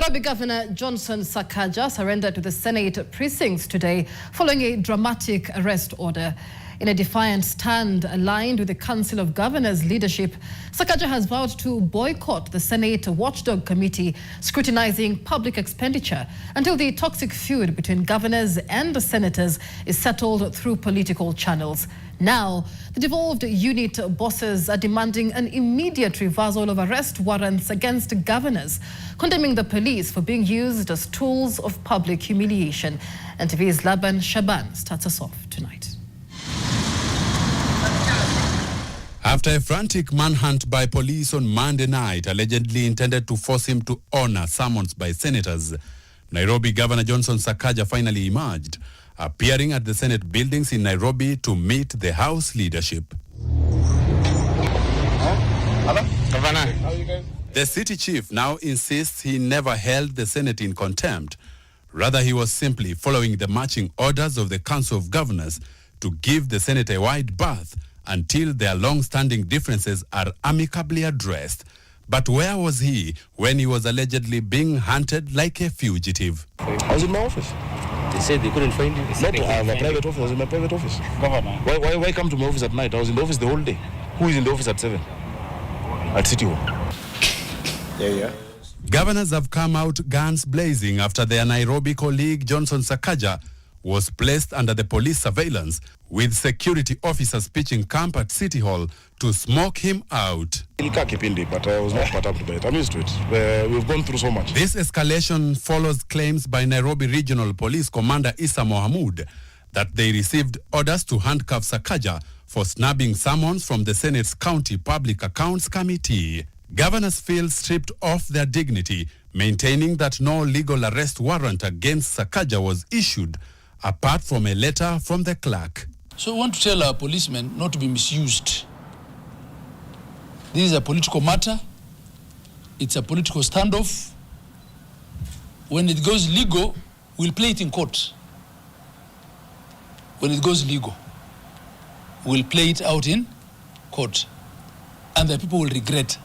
Nairobi Governor Johnson Sakaja surrendered to the Senate precincts today following a dramatic arrest order. In a defiant stand aligned with the Council of Governors leadership, Sakaja has vowed to boycott the Senate Watchdog Committee scrutinizing public expenditure until the toxic feud between governors and the senators is settled through political channels. Now, the devolved unit bosses are demanding an immediate reversal of arrest warrants against governors, condemning the police for being used as tools of public humiliation. NTV's Laban Shaban starts us off tonight. After a frantic manhunt by police on Monday night allegedly intended to force him to honor summons by senators, Nairobi Governor Johnson Sakaja finally emerged, appearing at the Senate buildings in Nairobi to meet the House leadership. Hello? Governor. How are you guys? The city chief now insists he never held the Senate in contempt. Rather, he was simply following the marching orders of the Council of Governors to give the Senate a wide berth until their long-standing differences are amicably addressed. But where was he when he was allegedly being hunted like a fugitive? I was in my office. They said they couldn't find you. Not I have a private office. I was in my private office. Governor. Why come to my office at night? I was in the office the whole day. Who is in the office at 7? At City Hall. Yeah. Governors have come out guns blazing after their Nairobi colleague Johnson Sakaja was placed under the police surveillance, with security officers pitching camp at City Hall to smoke him out. But I was not part of it. I'm used to it. We've gone through so much. This escalation follows claims by Nairobi Regional Police Commander Issa Mohamud that they received orders to handcuff Sakaja for snubbing summons from the Senate's County Public Accounts Committee. Governors feel stripped of their dignity, maintaining that no legal arrest warrant against Sakaja was issued, apart from a letter from the clerk. So we want to tell our policemen not to be misused. This is a political matter. It's a political standoff. When it goes legal, we'll play it in court. When it goes legal, we'll play it out in court. And the people will regret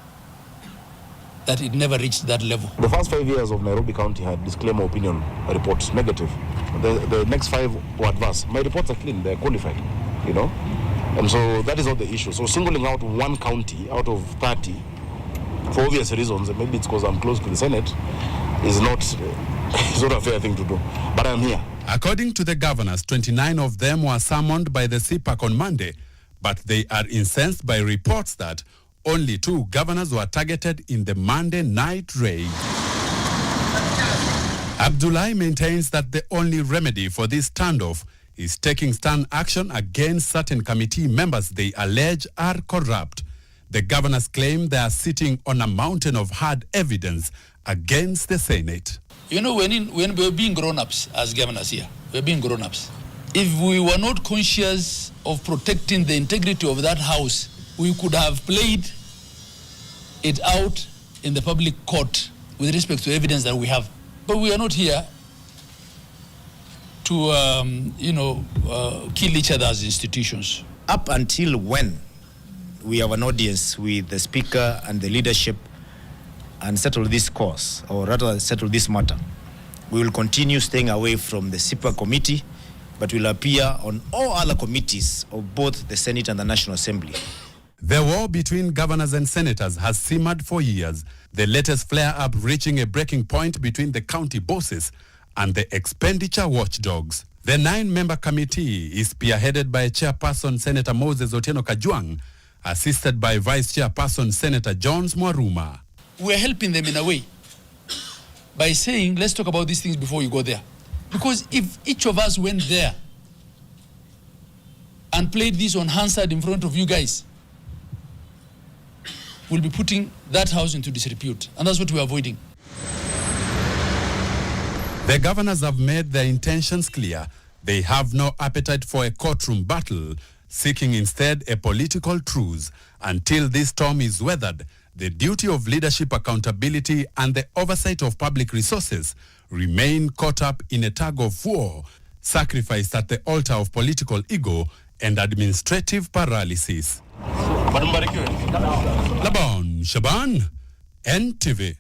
that it never reached that level. The first 5 years of Nairobi County had disclaimer opinion reports, negative. The next 5 were adverse. My reports are clean, they're qualified, you know? And so that is not the issue. So singling out one county out of 30, for obvious reasons, and maybe it's because I'm close to the Senate, is not a fair thing to do. But I'm here. According to the governors, 29 of them were summoned by the CPAC on Monday, but they are incensed by reports that only 2 governors were targeted in the Monday night raid. Abdullahi maintains that the only remedy for this standoff is taking stern action against certain committee members they allege are corrupt. The governors claim they are sitting on a mountain of hard evidence against the Senate. You know, when we're being grown-ups as governors here, we're being grown-ups. If we were not conscious of protecting the integrity of that house, we could have played it out in the public court with respect to evidence that we have. But we are not here to, kill each other as institutions. Up until when we have an audience with the Speaker and the leadership and settle this cause, or rather settle this matter, we will continue staying away from the CPAC committee, but will appear on all other committees of both the Senate and the National Assembly. The war between governors and senators has simmered for years, the latest flare-up reaching a breaking point between the county bosses and the expenditure watchdogs. The 9-member committee is spearheaded by Chairperson Senator Moses Otieno Kajwang, assisted by Vice Chairperson Senator Jones Mwaruma. We're helping them in a way by saying, let's talk about these things before you go there. Because if each of us went there and played this on Hansard in front of you guys, we'll be putting that house into disrepute. And that's what we're avoiding. The governors have made their intentions clear. They have no appetite for a courtroom battle, seeking instead a political truce. Until this storm is weathered, the duty of leadership accountability and the oversight of public resources remain caught up in a tug of war, sacrificed at the altar of political ego and administrative paralysis. Laban Shaban, NTV.